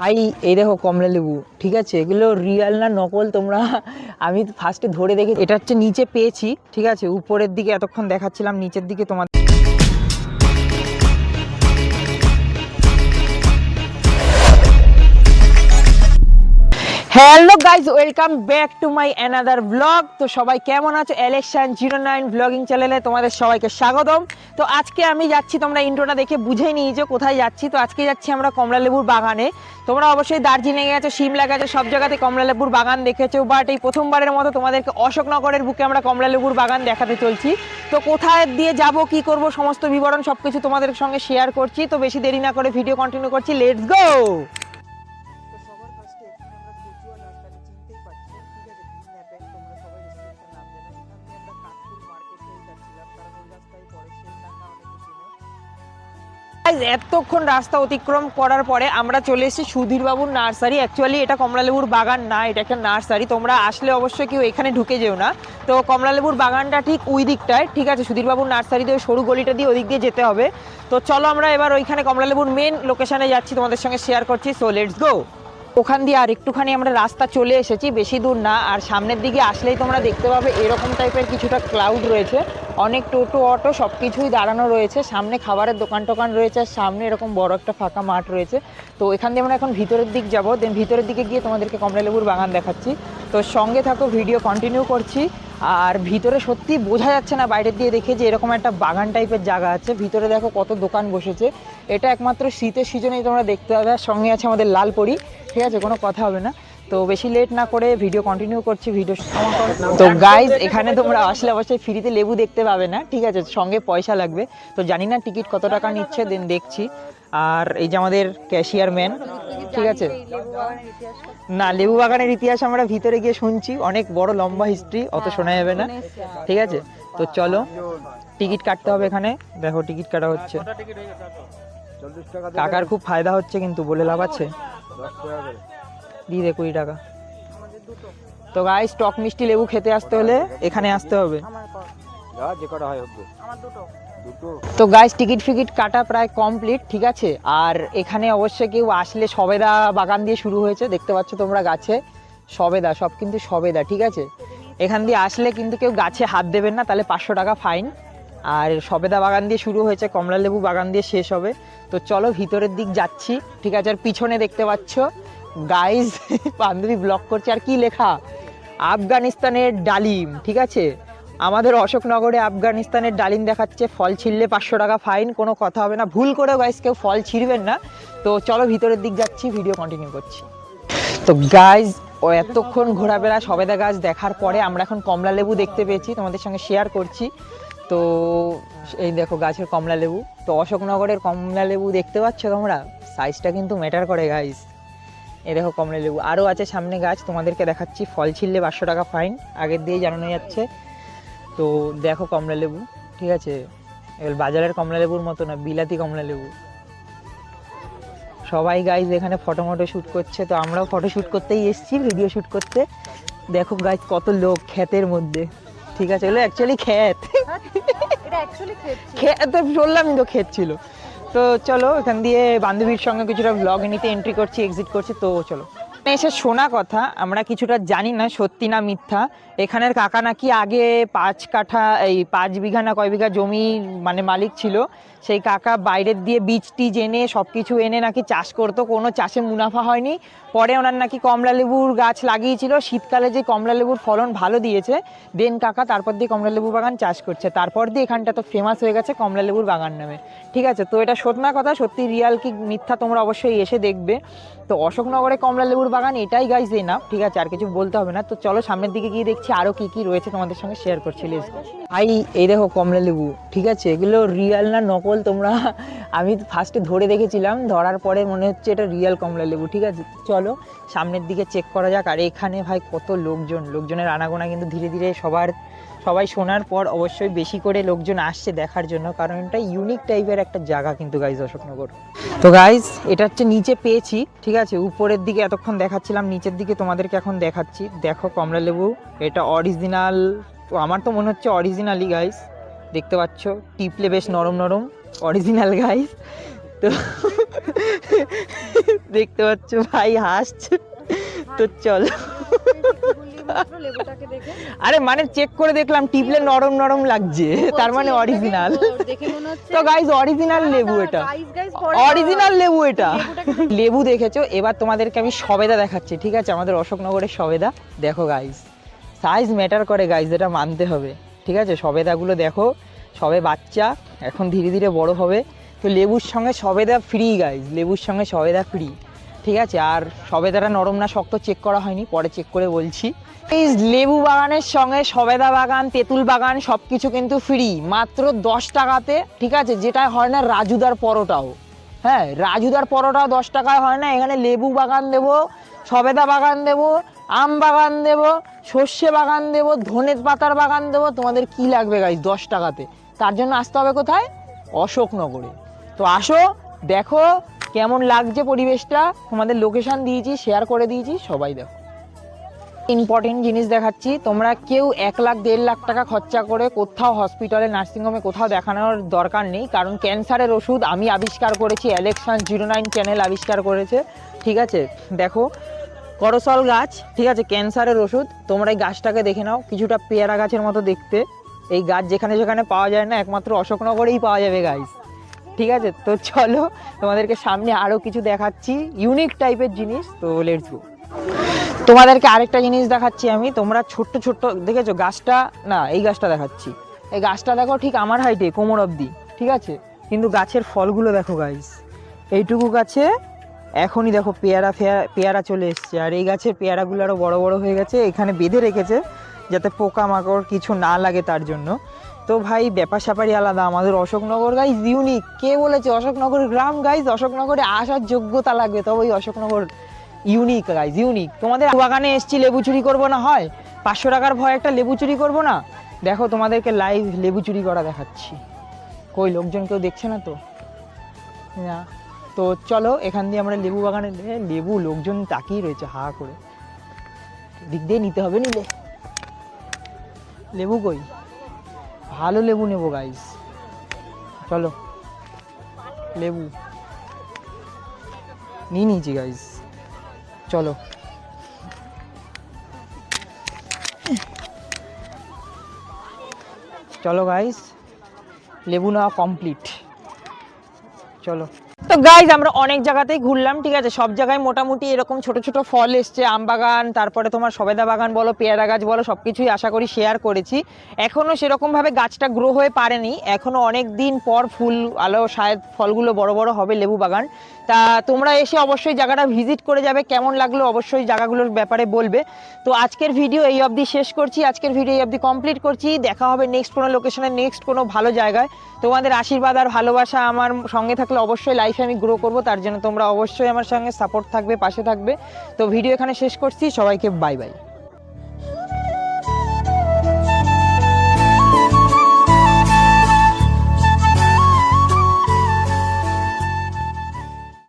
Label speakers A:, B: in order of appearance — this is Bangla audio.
A: ভাই এই দেখো কমলা লেবু, ঠিক আছে? এগুলো রিয়াল না নকল তোমরা আমি ফার্স্টে ধরে দেখে এটা হচ্ছে নিচে পেয়েছি, ঠিক আছে? উপরের দিকে এতক্ষণ দেখাচ্ছিলাম, নিচের দিকে তোমার hello guys, welcome back to my another blog. তো সবাই কেমন আছো? Alexian09 ব্লগিং চ্যানেলে তোমাদের সবাইকে স্বাগতম। তো আজকে আমি যাচ্ছি, তোমরা ইন্ট্রোটা দেখে বুঝেই নিয়েছো কোথায় যাচ্ছি। তো আজকে যাচ্ছি আমরা কমলা লেবুর বাগানে। তোমরা অবশ্যই দার্জিলিং গেছো, সিমলা গেছো, সব জায়গাতে কমলা লেবুর বাগান দেখেছো, বাট এই প্রথমবারের মতো তোমাদেরকে অশোকনগরের বুকে আমরা কমলা লেবুর বাগান দেখাতে চলছি। তো কোথায় দিয়ে যাব, কি করব, সমস্ত বিবরণ সবকিছু তোমাদের সঙ্গে শেয়ার করছি। তো বেশি দেরি না করে ভিডিও কন্টিনিউ করছি, লেটস গো। এতক্ষণ রাস্তা অতিক্রম করার পরে আমরা চলে এসেছি সুধীর বাবুর নার্সারি। অ্যাকচুয়ালি এটা কমলালেবুর বাগান না, এটা একটা নার্সারি। তোমরা আসলে অবশ্যই কেউ এখানে ঢুকে যেও না। তো কমলালেবুর বাগানটা ঠিক ওই দিকটায়, ঠিক আছে? সুধীর বাবুর নার্সারি দিয়ে সরু গলিটা দিয়ে ওদিক দিয়ে যেতে হবে। তো চলো আমরা এবার ওইখানে কমলালেবুর মেন লোকেশনে যাচ্ছি, তোমাদের সঙ্গে শেয়ার করছি। So let's go. ওখান দিয়ে আর একটুখানি আমরা রাস্তা চলে এসেছি, বেশি দূর না। আর সামনের দিকে আসলেই তোমরা দেখতে পাবে এরকম টাইপের কিছুটা ক্লাউড রয়েছে, অনেক টোটো অটো সব কিছুই দাঁড়ানো রয়েছে। সামনে খাবারের দোকান টোকান রয়েছে, আর সামনে এরকম বড় একটা ফাঁকা মাঠ রয়েছে। তো এখান দিয়ে আমরা এখন ভিতরের দিক যাবো, দেন ভিতরের দিকে গিয়ে তোমাদেরকে কমলালেবুর বাগান দেখাচ্ছি। তো সঙ্গে থাকো, ভিডিও কন্টিনিউ করছি। আর ভিতরে সত্যি বোঝা যাচ্ছে না বাইরের দিয়ে দেখে যে এরকম একটা বাগান টাইপের জায়গা আছে। ভিতরে দেখো কত দোকান বসেছে। এটা একমাত্র শীতের সিজনেই তোমরা দেখতে পাবে। আর সঙ্গে আছে আমাদের লাল পরি, ঠিক আছে? কোনো কথা হবে না। তো বেশি লেট না করে ভিডিও কন্টিনিউ করছি। ভিডিও তো গাইজ, এখানে তোমরা আসলে অবশ্যই ফ্রিতে লেবু দেখতে পাবে না, ঠিক আছে? সঙ্গে পয়সা লাগবে। তো জানি না টিকিট কত টাকা নিচ্ছে, দেন দেখছি। আর এই যে আমাদের ক্যাশিয়ার ম্যান, ঠিক আছে? না, লেবু বাগানের ইতিহাস আমরা ভিতরে গিয়ে শুনছি, অনেক বড় লম্বা হিস্ট্রি, অত শোনা যাবে না, ঠিক আছে? তো চলো, টিকিট কাটতে হবে এখানে। দেখো টিকিট কাটা হচ্ছে। কাকার খুব ফায়দা হচ্ছে কিন্তু, বলে লাভ আছে। দিয়ে দে 20 টাকা। তো গাইস, টক মিষ্টি লেবু খেতে আসতে হলে এখানে আসতে হবে। তো গাইস, টিকিট ফিকিট কাটা প্রায় কমপ্লিট, ঠিক আছে? আর এখানে অবশ্যই কেউ আসলে সবেদা বাগান দিয়ে শুরু হয়েছে, দেখতে পাচ্ছ তোমরা গাছে সবেদা, সব কিন্তু সবেদা, ঠিক আছে? এখান দিয়ে আসলে কিন্তু কেউ গাছে হাত দেবেন না, তাহলে 500 টাকা ফাইন। আর সবেদা বাগান দিয়ে শুরু হয়েছে, কমলা লেবু বাগান দিয়ে শেষ হবে। তো চলো ভিতরের দিক যাচ্ছি, ঠিক আছে? আর পিছনে দেখতে পাচ্ছ গাইজ বান্ধবী ব্লগ করছে। আর কি লেখা, আফগানিস্তানের ডালিম, ঠিক আছে? আমাদের অশোকনগরে আফগানিস্তানের ডালিম দেখাচ্ছে, ফল ছিঁড়লে 500 টাকা ফাইন, কোনো কথা হবে না। ভুল করেও গাইজ কেউ ফল ছিঁড়বেন না। তো চলো ভিতরের দিক যাচ্ছি, ভিডিও কন্টিনিউ করছি। তো গাইজ, ও এতক্ষণ ঘোরাফেরা সবেদা গাছ দেখার পরে আমরা এখন কমলা লেবু দেখতে পেয়েছি, তোমাদের সঙ্গে শেয়ার করছি। তো এই দেখো গাছের কমলা লেবু। তো অশোকনগরের কমলা লেবু দেখতে পাচ্ছ তোমরা, সাইজটা কিন্তু ম্যাটার করে গাইজ। এই দেখো কমলা লেবু, আরও আছে সামনে গাছ, তোমাদেরকে দেখাচ্ছি। ফল ছিঁড়লে 500 টাকা ফাইন, আগের দিয়ে জানানো যাচ্ছে। তো দেখো কমলা লেবু, ঠিক আছে? এবার বাজারের কমলা লেবুর মতো না, বিলাতি কমলা লেবু। সবাই গাইজ এখানে ফটো মটো শ্যুট করছে, তো আমরাও ফটো শ্যুট করতেই এসেছি, ভিডিও শ্যুট করতে। দেখো গাইজ কত লোক ক্ষেতের মধ্যে, ঠিক আছে? এগুলো অ্যাকচুয়ালি ক্ষেত, ক্ষেত বললামই তো, ক্ষেত ছিল। তো চলো এখান দিয়ে বান্ধবীর সঙ্গে কিছুটা ব্লগ নিতে এন্ট্রি করছি, এক্সিট করছি। তো চলো। এসে শোনা কথা, আমরা কিছুটা জানি না সত্যি না মিথ্যা। এখানের কাকা নাকি আগে 5 কাঠা, এই 5 বিঘা না কয় বিঘা জমি মানে মালিক ছিল। সেই কাকা বাইরের দিয়ে বীজ টিজ এনে সব কিছু এনে নাকি চাষ করতো, কোনো চাষে মুনাফা হয়নি। পরে ওনার নাকি কমলা লেবুর গাছ লাগিয়েছিল, শীতকালে যে কমলা লেবুর ফলন ভালো দিয়েছে, দেন কাকা তারপর দিয়ে কমলা লেবুর বাগান চাষ করছে। তারপর দিয়ে এখানটা তো ফেমাস হয়ে গেছে কমলা লেবুর বাগান নামে, ঠিক আছে? তো এটা সত্যি না কথা, সত্যি রিয়াল কি মিথ্যা তোমরা অবশ্যই এসে দেখবে। তো অশোকনগরে কমলা লেবুর বাগান এটাই গাইজ না, ঠিক আছে? আর কিছু বলতে হবে না। তো চলো সামনের দিকে গিয়ে দেখছি আরও কি কি রয়েছে, তোমাদের সঙ্গে শেয়ার করছি। ভাই এই দেখো কমলা লেবু, ঠিক আছে? এগুলো রিয়াল না নকল তোমরা আমি ফার্স্টে ধরে দেখেছিলাম, ধরার পরে মনে হচ্ছে এটা রিয়াল কমলা লেবু, ঠিক আছে? চলো সামনের দিকে চেক করা যাক। আর এখানে ভাই কত লোকজনের আনাগোনা কিন্তু ধীরে ধীরে সবাই শোনার পর অবশ্যই বেশি করে লোকজন আসছে দেখার জন্য, কারণ এটা ইউনিক টাইপের একটা জায়গা কিন্তু গাইজ অশোকনগর। তো গাইজ এটা হচ্ছে নিচে পেয়েছি, ঠিক আছে? উপরের দিকে এতক্ষণ দেখাচ্ছিলাম, নিচের দিকে তোমাদেরকে এখন দেখাচ্ছি। দেখো কমলা লেবু, এটা অরিজিনাল, আমার তো মনে হচ্ছে অরিজিনালি গাইজ। দেখতে পাচ্ছ টিপলে বেশ নরম নরম, অরিজিনাল গাইজ। তো দেখতে পাচ্ছ ভাই হাসছে। তো চলো, আরে মানে চেক করে দেখলাম টিপলে নরম নরম লাগছে, তার মানে অরিজিনাল। তো গাইস অরিজিনাল লেবু এটা, অরিজিনাল লেবু এটা। লেবু দেখেছো, এবার তোমাদেরকে আমি সবেদা দেখাচ্ছি, ঠিক আছে? আমাদের অশোকনগরের সবেদা দেখো গাইস, সাইজ ম্যাটার করে গাইস, এটা মানতে হবে, ঠিক আছে? সবেদাগুলো দেখো, সবে বাচ্চা, এখন ধীরে ধীরে বড় হবে। তো লেবুর সঙ্গে সবেদা ফ্রি গাইস, লেবুর সঙ্গে সবেদা ফ্রি, ঠিক আছে? আর সবেদাটা নরম না শক্ত চেক করা হয়নি, পরে চেক করে বলছি। এই লেবু বাগানের সঙ্গে সবেদা বাগান, তেঁতুল বাগান সব কিছু কিন্তু ফ্রি, মাত্র 10 টাকাতে, ঠিক আছে? যেটা হয় না রাজুদার পরোটাও, হ্যাঁ রাজুদার পরোটাও 10 টাকায় হয় না। এখানে লেবু বাগান দেবো, সবেদা বাগান দেবো, আম বাগান দেবো, সর্ষে বাগান দেবো, ধনের পাতার বাগান দেবো, তোমাদের কি লাগবে গাইস 10 টাকাতে। তার জন্য আসতে হবে কোথায়? অশোকনগরে। তো আসো, দেখো কেমন লাগছে পরিবেশটা, তোমাদের লোকেশন দিয়েছি, শেয়ার করে দিয়েছি, সবাই দেখো। ইম্পর্টেন্ট জিনিস দেখাচ্ছি, তোমরা কেউ 1 লাখ 1.5 লাখ টাকা খরচা করে কোথাও হসপিটালে, নার্সিংহোমে কোথাও দেখানোর দরকার নেই, কারণ ক্যান্সারের ওষুধ আমি আবিষ্কার করেছি, Alexion09 চ্যানেল আবিষ্কার করেছে, ঠিক আছে? দেখো করসল গাছ, ঠিক আছে? ক্যান্সারের ওষুধ। তোমরা এই গাছটাকে দেখে নাও, কিছুটা পেয়ারা গাছের মতো দেখতে। এই গাছ যেখানে যেখানে পাওয়া যায় না, একমাত্র অশোকনগরেই পাওয়া যাবে গাইস, ঠিক আছে? তো চলো তোমাদেরকে সামনে আরও কিছু দেখাচ্ছি, ইউনিক টাইপের জিনিস। তো লেটস গো। তোমাদেরকে আরেকটা জিনিস দেখাচ্ছি আমি, তোমরা ছোট্ট ছোট্ট দেখেছো গাছটা, না এই গাছটা দেখাচ্ছি, এই গাছটা দেখো ঠিক আমার হাইটে, কোমর অবধি, ঠিক আছে? কিন্তু গাছের ফলগুলো দেখো গাইস, এইটুকু গাছে এখনই দেখো পেয়ারা পেয়ারা চলে এসছে, আর এই গাছের পেয়ারাগুলো আরও বড় বড় হয়ে গেছে, এখানে বেঁধে রেখেছে যাতে পোকামাকড় কিছু না লাগে তার জন্য। তো ভাই ব্যাপার স্যাপারই আলাদা, আমাদের অশোকনগর গাইজ ইউনিক। কে বলেছে অশোকনগর গ্রাম? গাইজ অশোকনগরে আসার যোগ্যতা লাগবে, তবে ওই অশোকনগর ইউনিক গাইজ, ইউনিক। তোমাদের বাগানে এসছি, লেবু চুরি করবো না হয়? 500 টাকার ভয় একটা লেবু চুরি করবো না? দেখো তোমাদেরকে লাইভ লেবু চুরি করা দেখাচ্ছি। কই লোকজন কেউ দেখছে না তো? না। তো চলো এখান দিয়ে আমরা লেবু বাগানে, লেবু লোকজন তাকিয়ে রয়েছে হা করে, দিক দিয়ে নিতে হবে। নিলে লেবু কই? ভালো লেবু নেবো গাইস, চলো লেবু নিয়ে নিয়েছি গাইস, চলো। চলো গাইস, লেবু নেওয়া কমপ্লিট, চলো। তো গাইজ আমরা অনেক জায়গাতেই ঘুরলাম, ঠিক আছে? সব জায়গায় মোটামুটি এরকম ছোট ছোট ফল এসছে, আম বাগান, তারপরে তোমার সবেদা বাগান বলো, পেয়ারা গাছ বলো, সব কিছুই আশা করি শেয়ার করেছি। এখনও সেরকমভাবে গাছটা গ্রো হয়ে পারেনি, এখনও অনেক দিন পর ফুল আলো শায়দ ফলগুলো বড় বড় হবে লেবু বাগান। তা তোমরা এসে অবশ্যই জায়গাটা ভিজিট করে যাবে, কেমন লাগলো অবশ্যই জায়গাগুলোর ব্যাপারে বলবে। তো আজকের ভিডিও এই অবধি শেষ করছি, আজকের ভিডিও এই অবধি কমপ্লিট করছি। দেখা হবে নেক্সট কোনো লোকেশনে, নেক্সট কোনো ভালো জায়গায়। তোমাদের আশীর্বাদ আর ভালোবাসা আমার সঙ্গে থাকলে অবশ্যই লাইফে আমি গ্রো করবো, তার জন্য তোমরা অবশ্যই আমার সঙ্গে সাপোর্ট থাকবে, পাশে থাকবে। তো ভিডিও এখানে শেষ করছি, সবাইকে বাই বাই।